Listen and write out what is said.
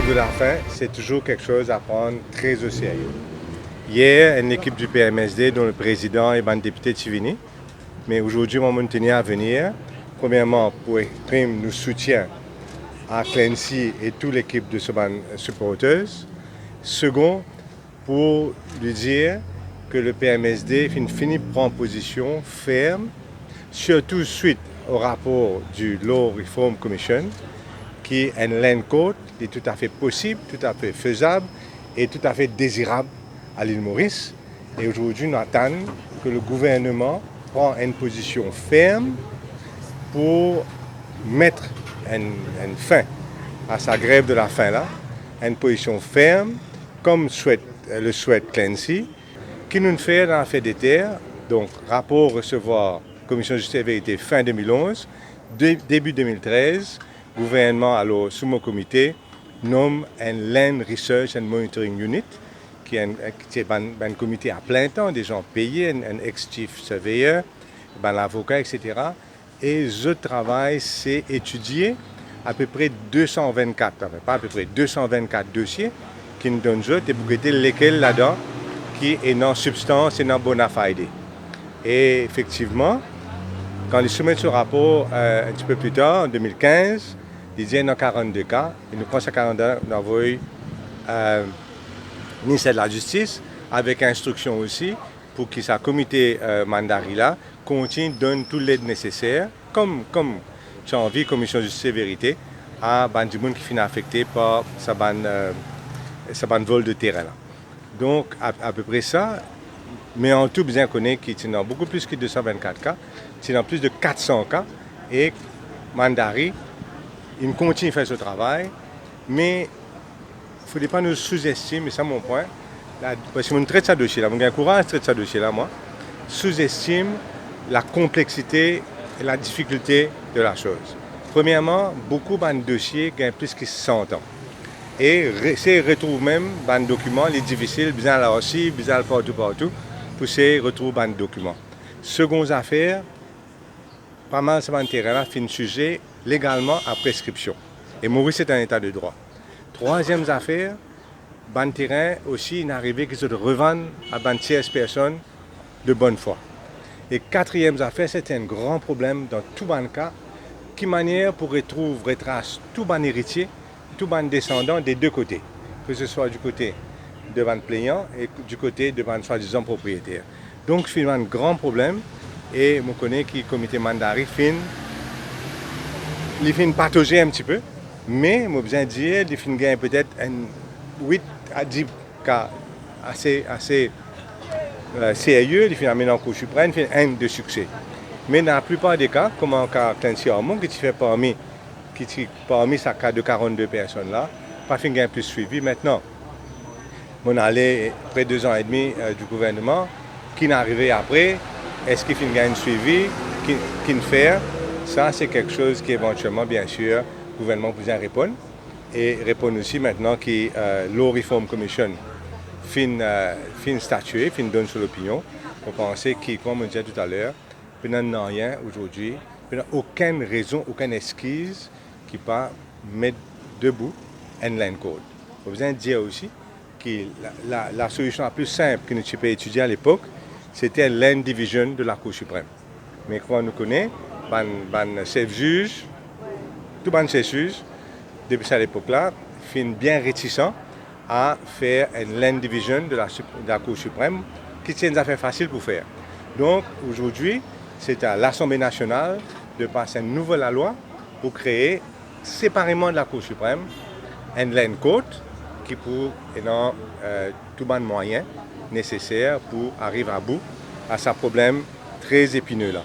grève de la faim, c'est toujours quelque chose à prendre très au sérieux. Hier, une équipe du PMSD, dont le président est le député Tivini, mais aujourd'hui, on va tenir à venir, premièrement, pour exprimer nos soutiens à Clancy et toute l'équipe de supporters. Second, pour lui dire que le PMSD finit de prendre position ferme, surtout suite au rapport du Law Reform Commission, qui est un land code qui est tout à fait possible, tout à fait faisable et tout à fait désirable à l'île Maurice. Et aujourd'hui, nous attendons que le gouvernement prenne une position ferme pour mettre une fin à sa grève de la faim là, une position ferme, comme le souhaite Clancy, qui nous fait dans l'affaire des terres, donc rapport recevoir Commission de justice et vérité fin 2011, début 2013, gouvernement, alors sous mon comité, nomme un Land Research and Monitoring Unit, qui est un comité à plein temps, des gens payés, un ex-chief surveyor, l'avocat, etc. Et ce travail, c'est étudier à peu près 224, pas à peu près 224 dossiers qui nous donnent et pour guetter lesquels là-dedans qui est dans substance et dans bona fide. Et effectivement, quand ils soumettent ce rapport un petit peu plus tard, en 2015, ils disent dans 42 cas, et nous prenons ces 42 d'envoyer au ministère de la Justice, avec instruction aussi, pour que ce comité Mandari-là continue de donner toute l'aide nécessaire, comme j'ai envie, Commission de justice et vérité, à des gens qui finissent affectés par ce vol de terrain. Là. Donc, à peu près ça, mais en tout, bien connaître qu'il y a beaucoup plus que 224 cas, il y a plus de 400 cas, et Mandari, il continue de faire ce travail, mais il ne faudrait pas nous sous-estimer, c'est ça mon point, parce que je traite ce dossier-là, j'ai un courage de traiter ce dossier-là, moi, sous-estime la complexité et la difficulté de la chose. Premièrement, beaucoup de dossiers gagnent plus que 100 ans. Et c'est retrouve même dans les documents, les difficiles, bien là aussi, bien partout, pour se retrouver dans les documents. Seconde affaire, pas mal de ce terrain-là fait un sujet légalement à prescription. Et Maurice est un état de droit. Troisième affaire, ban terrain aussi, il est arrivé qu'ils se revendent à ban tierces personnes de bonne foi. Et quatrième affaire, c'est un grand problème dans tout ban cas, qui manière pour retrace tout ban héritier, tout ban descendant des deux côtés, que ce soit du côté de ban plaignant et du côté de ban soi-disant propriétaire. Donc, c'est un grand problème et je connais que le comité Mandari il fait patauger un petit peu, mais je besoin de dire qu'il fait peut-être 8 à 10 cas assez sérieux, il fait amener en Cour suprême, il fait un de succès. Mais dans la plupart des cas, comme en cas Clancy Hormone, qui fait parmi ce cas de 42 personnes là, pas fait un plus suivi. Maintenant, on a allé près de 2 ans et demi du gouvernement, qui n'est arrivé après, est-ce qu'il fait un suivi, qui ne fait, ça c'est quelque chose qui éventuellement, bien sûr, le gouvernement peut répondre. Et répondre aussi maintenant que Law Reform Commission fin statuer, fin donne sur l'opinion. On pensait que, comme on disait tout à l'heure, il n'y a rien aujourd'hui, il n'y a aucune raison, aucune esquisse qui peut mettre debout un land code. Il faut besoin dire aussi que la solution la plus simple que nous avons étudiée à l'époque, c'était la land division de la Cour suprême. Mais comme on nous connaît, les chefs juges, tous les chefs juges, depuis cette époque-là, sont bien réticents à faire une land division de la Cour suprême, qui est une affaire facile pour faire. Donc aujourd'hui, c'est à l'Assemblée nationale de passer une nouvelle loi pour créer, séparément de la Cour suprême, un land code qui pour tout les moyens nécessaires pour arriver à bout à ce problème très épineux là.